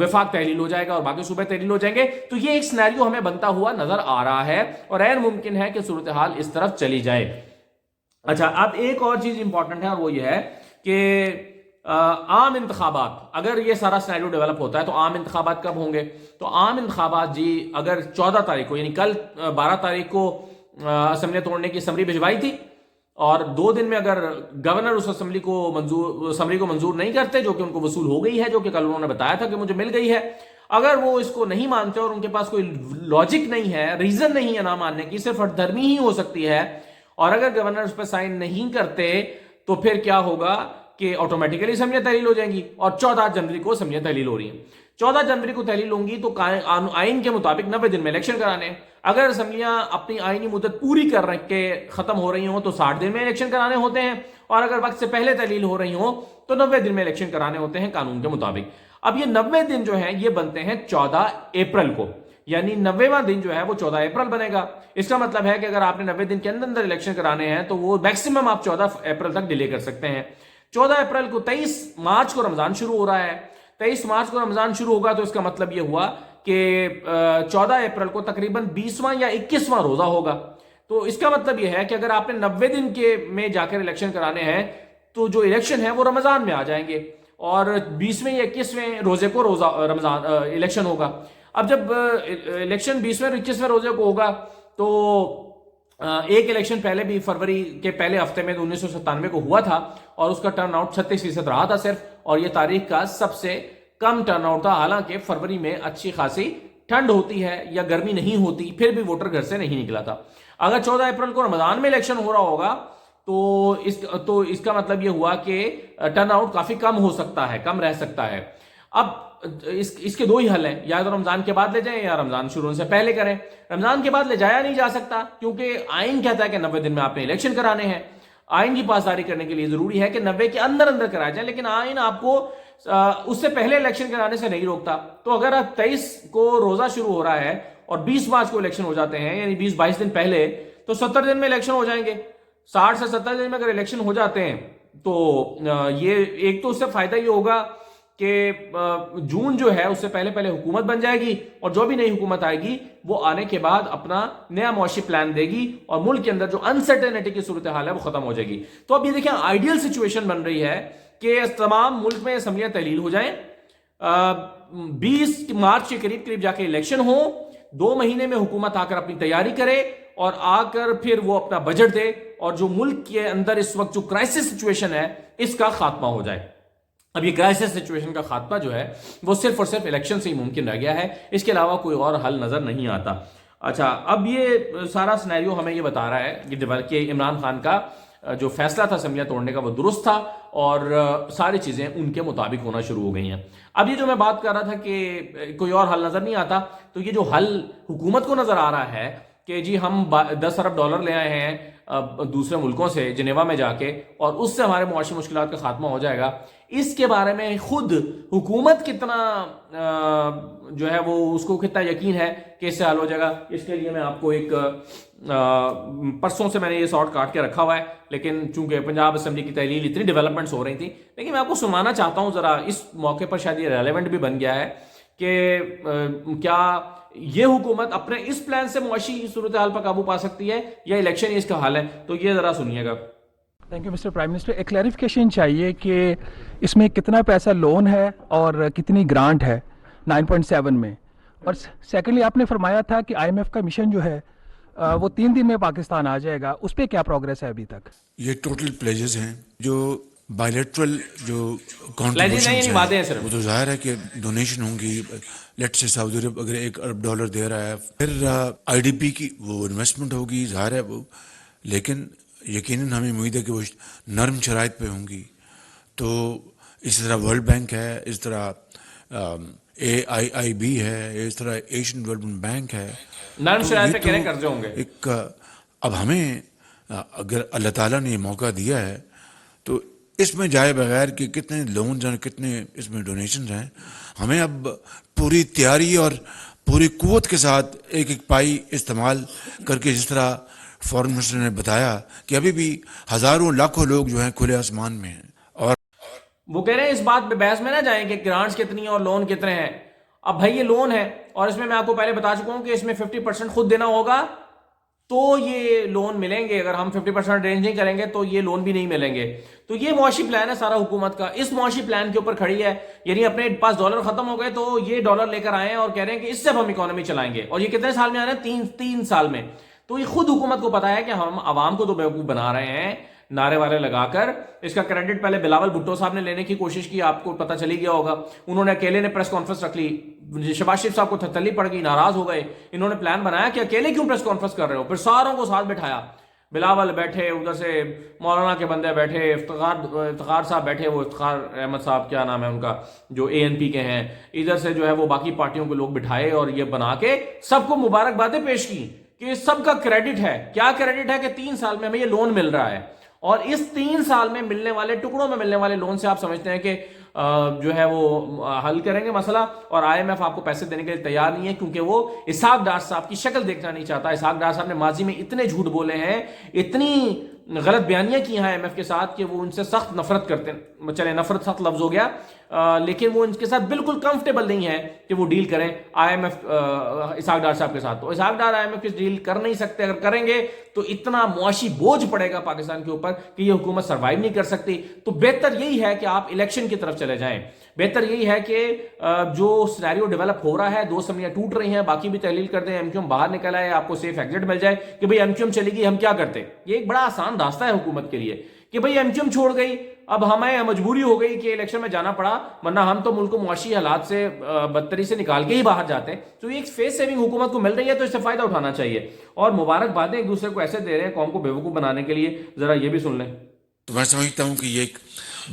وفاق تحلیل ہو جائے گا اور باقی صوبے تحلیل ہو جائیں گے. تو یہ ایک سینیریو ہمیں بنتا ہوا نظر آ رہا ہے اور غیر ممکن ہے کہ صورتحال اس طرف چلی جائے. اچھا اب ایک اور چیز امپورٹنٹ ہے اور وہ یہ ہے کہ عام انتخابات, اگر یہ سارا سینیریو ڈیولپ ہوتا ہے تو عام انتخابات کب ہوں گے؟ تو عام انتخابات جی اگر 14 تاریخ کو یعنی کل 12 تاریخ کو اسمبلی توڑنے کی سمری بھجوائی تھی اور 2 دن میں اگر گورنر اس اسمبلی کو منظور نہیں کرتے, جو کہ ان کو وصول ہو گئی ہے, جو کہ کل انہوں نے بتایا تھا کہ مجھے مل گئی ہے, اگر وہ اس کو نہیں مانتے اور ان کے پاس کوئی لاجک نہیں ہے, ریزن نہیں ہے نہ ماننے کی, صرف ہٹ دھرمی ہی ہو سکتی ہے, اور اگر گورنر اس پہ سائن نہیں کرتے تو پھر کیا ہوگا کہ آٹومیٹیکلی اسمبلیاں تحلیل ہو جائیں گی. اور 14 جنوری کو اسمبلیاں تحلیل ہو رہی ہیں. 14 جنوری کو تحلیل ہوں گی تو آئین کے مطابق 90 دن میں الیکشن کرانے ہیں. اگر اسمبلیاں اپنی آئینی مدت پوری کر کے ختم ہو رہی ہوں تو 60 دن میں الیکشن کرانے ہوتے ہیں, اور اگر وقت سے پہلے تحلیل ہو رہی ہوں تو 90 دن میں الیکشن کرانے ہوتے ہیں قانون کے مطابق. اب یہ 90 دن جو ہیں یہ بنتے ہیں 14 اپریل کو, یعنی 90واں دن جو ہے وہ 14 اپریل بنے گا. اس کا مطلب ہے کہ اگر آپ نے 90 دن کے اندر الیکشن کرانے ہیں تو وہ میکسیمم آپ 14 اپریل تک ڈیلے کر سکتے ہیں. 14 اپریل کو 23 مارچ کو رمضان شروع ہو رہا ہے. 23 مارچ کو رمضان شروع ہوگا تو اس کا مطلب یہ ہوا کہ 14 اپریل کو تقریباً 20واں یا 21واں روزہ ہوگا. تو اس کا مطلب یہ ہے کہ اگر آپ نے 90 دن کے میں جا کر الیکشن کرانے ہیں تو جو الیکشن ہے وہ رمضان میں آ جائیں گے اور 20ویں یا 21ویں روزے کو رمضان الیکشن ہوگا. اب جب الیکشن 20ویں اور 21ویں روزے کو ہوگا تو ایک الیکشن پہلے بھی فروری کے پہلے ہفتے میں 1997 کو ہوا تھا اور اس کا ٹرن آؤٹ 36% رہا تھا صرف, اور یہ تاریخ کا سب سے کم ٹرن آؤٹ تھا. حالانکہ فروری میں اچھی خاصی ٹھنڈ ہوتی ہے یا گرمی نہیں ہوتی, پھر بھی ووٹر گھر سے نہیں نکلا تھا. اگر 14 اپریل کو رمضان میں الیکشن ہو رہا ہوگا تو اس کا مطلب یہ ہوا کہ ٹرن آؤٹ کافی کم ہو سکتا ہے, کم رہ سکتا ہے. اب اس کے 2 ہی حل ہیں, یا تو رمضان کے بعد لے جائیں یا رمضان شروع سے پہلے کریں. رمضان کے بعد لے جایا نہیں جا سکتا کیونکہ آئین کہتا ہے کہ 90 دن میں آپ نے الیکشن کرانے ہیں. آئین کی پاسداری کرنے کے لیے ضروری ہے کہ 90 کے اندر کرائے جائیں, لیکن آئین آپ کو اس سے پہلے الیکشن کرانے سے نہیں روکتا. تو اگر آپ 23 کو روزہ شروع ہو رہا ہے اور 20 مارچ کو الیکشن ہو جاتے ہیں, یعنی 20-22 دن پہلے, تو 70 دن میں الیکشن ہو جائیں گے. 60 سے 70 دن میں اگر الیکشن ہو جاتے ہیں تو یہ ایک تو اس سے فائدہ یہ ہوگا کہ جون جو ہے اس سے پہلے حکومت بن جائے گی, اور جو بھی نئی حکومت آئے گی وہ آنے کے بعد اپنا نیا معاشی پلان دے گی اور ملک کے اندر جو انسرٹینٹی کی صورتحال ہے وہ ختم ہو جائے گی. تو اب یہ دیکھیں آئیڈیل سچویشن بن رہی ہے کہ تمام ملک میں اسمبلیاں تحلیل ہو جائیں, 20 مارچ کے قریب جا کے الیکشن ہو, 2 مہینے میں حکومت آ کر اپنی تیاری کرے اور آ کر پھر وہ اپنا بجٹ دے, اور جو ملک کے اندر اس وقت جو کرائسس سچویشن ہے اس کا خاتمہ ہو جائے. اب یہ کرائسس سچویشن کا خاتمہ جو ہے وہ صرف اور صرف الیکشن سے ہی ممکن رہ گیا ہے, اس کے علاوہ کوئی اور حل نظر نہیں آتا. اچھا اب یہ سارا سینیریو ہمیں یہ بتا رہا ہے کہ عمران خان کا جو فیصلہ تھا اسمبلیاں توڑنے کا وہ درست تھا اور ساری چیزیں ان کے مطابق ہونا شروع ہو گئی ہیں. اب یہ جو میں بات کر رہا تھا کہ کوئی اور حل نظر نہیں آتا, تو یہ جو حل حکومت کو نظر آ رہا ہے کہ جی ہم $10 ارب لے آئے ہیں دوسرے ملکوں سے جنیوا میں جا کے, اور اس سے ہمارے معاشی مشکلات کا خاتمہ ہو جائے گا, اس کے بارے میں خود حکومت کتنا جو ہے وہ اس کو کتنا یقین ہے کہ اس سے حل ہو جائے گا. اس کے لیے میں آپ کو ایک پرسوں سے میں نے یہ شارٹ کاٹ کے رکھا ہوا ہے, لیکن چونکہ پنجاب اسمبلی کی تحلیل اتنی ڈیولپمنٹس ہو رہی تھیں, لیکن میں آپ کو سنوانا چاہتا ہوں ذرا, اس موقع پر شاید یہ ریلیونٹ بھی بن گیا ہے کہ کیا یہ حکومت اپنے اس پلان سے معاشی صورتحال پر قابو پا سکتی ہے یا الیکشن ہی اس کا حل ہے. تو یہ ذرا سنیے گا. Thank you mister prime minister. ایک کلیریفیکیشن چاہیے کہ اس میں کتنا پیسہ لون ہے اور کتنی گرانٹ ہے 9.7 میں, اور سیکنڈلی آپ نے فرمایا تھا کہ IMF کا مشن جو ہے وہ 3 دن میں پاکستان آ جائے گا, اس پہ کیا پروگریس ہے ابھی تک؟ یہ ٹوٹل پلیجز ہیں جو بائیلیٹرل جو کانٹریبیوشنز ہیں, وہ تو ظاہر ہے کہ ڈونیشن ہوں گی. لیٹ سے سعودی عرب اگر $1 ارب دے رہا ہے, پھر IDP کی وہ انویسٹمنٹ ہوگی, ظاہر ہے وہ, لیکن یقیناً ہمیں امید ہے کہ وہ نرم شرائط پہ ہوں گی. تو اس طرح ورلڈ بینک ہے, اس طرح AIIB ہے, اس طرح ایشین ڈیولپمنٹ بینک ہے. نرم شرائط پہ کہنے قرضے ہوں گے. ایک اب ہمیں اگر اللہ تعالیٰ نے یہ موقع دیا ہے تو اس میں جائے بغیر کہ کتنے لونز ہیں, کتنے اس میں ڈونیشنز ہیں, ہمیں اب پوری تیاری اور پوری قوت کے ساتھ ایک پائی استعمال کر کے, جس طرح فارن منسٹر نے بتایا کہ ابھی بھی ہزاروں لاکھوں لوگ جو ہیں کھلے آسمان میں ہیں, اور وہ کہہ رہے ہیں اس بات پہ بحث میں نہ جائیں کہ گرانٹس کتنی اور لون کتنے ہیں. اب بھائی یہ لون ہے اور اس میں آپ کو پہلے بتا چکا ہوں کہ اس میں 50% خود دینا ہوگا تو یہ لون ملیں گے. اگر ہم 50% ارینج نہیں کریں گے تو یہ لون بھی نہیں ملیں گے. تو یہ معاشی پلان ہے سارا حکومت کا. اس معاشی پلان کے اوپر کھڑی ہے. یعنی اپنے پاس ڈالر ختم ہو گئے تو یہ ڈالر لے کر آئے ہیں اور کہہ رہے ہیں کہ اس سے ہم اکانومی چلائیں گے. اور یہ کتنے سال میں آ رہے ہیں؟ تین سال میں. تو یہ خود حکومت کو پتا ہے کہ ہم عوام کو تو بیوقوف بنا رہے ہیں نعرے وارے لگا کر. اس کا کریڈٹ پہلے بلاول بھٹو صاحب نے لینے کی کوشش کی, آپ کو پتہ چلی گیا ہوگا. انہوں نے اکیلے نے پریس کانفرنس رکھ لی. شہباز شریف صاحب کو تھتلی پڑ گئی, ناراض ہو گئے. انہوں نے پلان بنایا کہ اکیلے کیوں پریس کانفرنس کر رہے ہو. پھر ساروں کو ساتھ بٹھایا. بلاول بیٹھے, ادھر سے مولانا کے بندے بیٹھے, افتخار صاحب بیٹھے, وہ افتخار احمد صاحب کیا نام ہے ان کا, جو ANP کے ہیں. ادھر سے جو ہے وہ باقی پارٹیوں کے لوگ بٹھائے اور یہ بنا کے سب کو مبارکبادیں پیش کی کہ سب کا کریڈٹ ہے. کیا کریڈٹ ہے کہ 3 سال میں ہمیں یہ لون مل رہا ہے. اور اس 3 سال میں ملنے والے ٹکڑوں میں ملنے والے لون سے آپ سمجھتے ہیں کہ جو ہے وہ حل کریں گے مسئلہ. اور IMF آپ کو پیسے دینے کے لیے تیار نہیں ہے کیونکہ وہ اسحاق ڈار صاحب کی شکل دیکھنا نہیں چاہتا. اسحاق ڈار صاحب نے ماضی میں اتنے جھوٹ بولے ہیں, اتنی غلط بیانیاں کی ہیں IMF کے ساتھ کہ وہ ان سے سخت نفرت کرتے ہیں. چلے نفرت سخت لفظ ہو گیا, لیکن وہ ان کے ساتھ بالکل کمفرٹیبل نہیں ہے کہ وہ ڈیل کریں IMF اسحاق ڈار صاحب کے ساتھ. تو اسحاق ڈار IMF کی ڈیل کر نہیں سکتے. اگر کریں گے تو اتنا معاشی بوجھ پڑے گا پاکستان کے اوپر کہ یہ حکومت سروائیو نہیں کر سکتی. تو بہتر یہی ہے کہ آپ الیکشن کی طرف چلے جائیں. بہتر یہی ہے کہ جو سینیریو ڈیولپ ہو رہا ہے, 2 اسمبلیاں ٹوٹ رہی ہیں, باقی بھی تحلیل کر دیں, MQM باہر نکل آئے, آپ کو سیف ایگزٹ مل جائے کہ بھئی MQM چلی گئی ہم کیا کرتے. یہ ایک بڑا آسان راستہ ہے حکومت کے لیے کہ بھئی MQM چھوڑ گئی, اب ہمیں مجبوری ہو گئی کہ الیکشن میں جانا پڑا, ورنہ ہم تو ملک کو معاشی حالات سے بدتری سے نکال کے ہی باہر جاتے ہیں. تو یہ ایک فیس سیونگ حکومت کو مل رہی ہے تو اس سے فائدہ اٹھانا چاہیے. اور مبارکبادیں ایک دوسرے کو ایسے دے رہے ہیں قوم کو بیوقوف بنانے کے لیے. ذرا یہ بھی سن لیں. تو میں سمجھتا ہوں کہ یہ ایک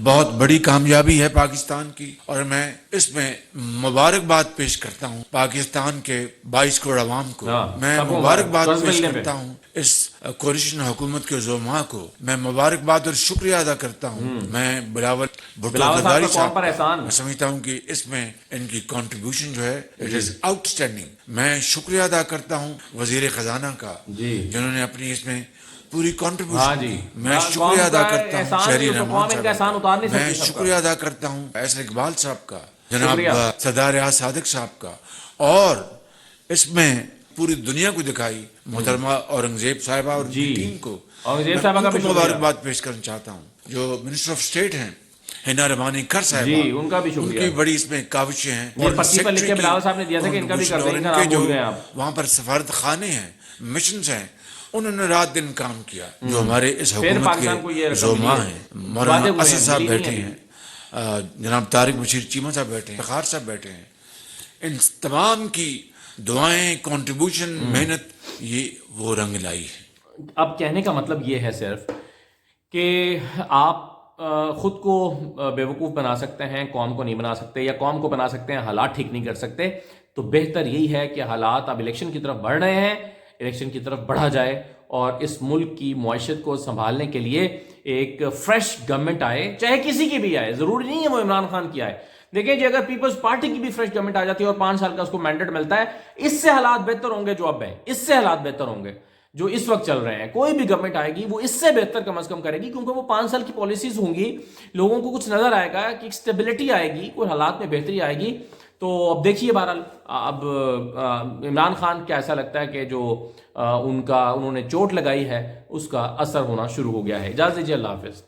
بہت بڑی کامیابی ہے پاکستان کی, اور میں اس میں مبارکباد پیش کرتا ہوں پاکستان کے 22 کروڑ عوام کو. میں مبارکباد پیش کرتا ہوں اس کوalition حکومت کے زعماء کو. میں مبارکباد اور شکریہ ادا کرتا ہوں. میں بلاول بھٹو غداری صاحب میں سمجھتا ہوں کہ اس میں ان کی کنٹریبیوشن جو ہے اٹ از آؤٹ اسٹینڈنگ. میں شکریہ ادا کرتا ہوں وزیر خزانہ کا جنہوں نے اپنی اس میں پوری کنٹریبیوشن. میں شکریہ ادا کرتا ہوں شہری رحمان صاحب کا. میں شکریہ ادا کرتا ہوں ایسر اقبال صاحب کا, جناب سردار ریاض صادق صاحب کا. اور اس میں پوری دنیا کو دکھائی محترمہ اورنگزیب صاحبہ اور ٹیم کو. میں مبارکباد پیش کرنا چاہتا ہوں. جو منسٹر آف اسٹیٹ ہیں ہنا رحمانی کر صاحبہ, ان کی بڑی اس میں کاوشیں ہیں. وہاں پر سفارت خانے ہیں, مشنز ہیں, انہوں نے رات دن کام کیا. جو ہمارے اس حکومت کے زعماء ہیں, مولانا اسد صاحب بیٹھے ہیں, جناب طارق بشیر چیمہ صاحب بیٹھے ہیں, افتخار صاحب بیٹھے ہیں, ان تمام کی دعائیں, کنٹریبیوشن, محنت, یہ وہ رنگ لائی ہے. اب کہنے کا مطلب یہ ہے صرف کہ آپ خود کو بیوقوف بنا سکتے ہیں, قوم کو نہیں بنا سکتے, یا قوم کو بنا سکتے ہیں, حالات ٹھیک نہیں کر سکتے. تو بہتر یہی ہے کہ حالات اب الیکشن کی طرف بڑھ رہے ہیں, الیکشن کی طرف بڑھا جائے اور اس ملک کی معیشت کو سنبھالنے کے لیے ایک فریش گورنمنٹ آئے, چاہے کسی کی بھی آئے. ضروری نہیں ہے وہ عمران خان کی آئے. دیکھیں جی, اگر پیپلز پارٹی کی بھی فریش گورنمنٹ آ جاتی ہے اور 5 سال کا اس کو مینڈیٹ ملتا ہے, اس سے حالات بہتر ہوں گے جو اب ہیں. اس سے حالات بہتر ہوں گے جو اس وقت چل رہے ہیں. کوئی بھی گورنمنٹ آئے گی وہ اس سے بہتر کم از کم کرے گی, کیونکہ وہ 5 سال کی پالیسیز ہوں گی, لوگوں کو کچھ نظر آئے گا کہ اسٹیبلٹی آئے گی, کوئی حالات میں بہتری آئے گی. تو اب دیکھیے بہرحال اب عمران خان کیا ایسا لگتا ہے کہ جو انہوں نے چوٹ لگائی ہے اس کا اثر ہونا شروع ہو گیا ہے. اجازت دیجیے, اللہ حافظ.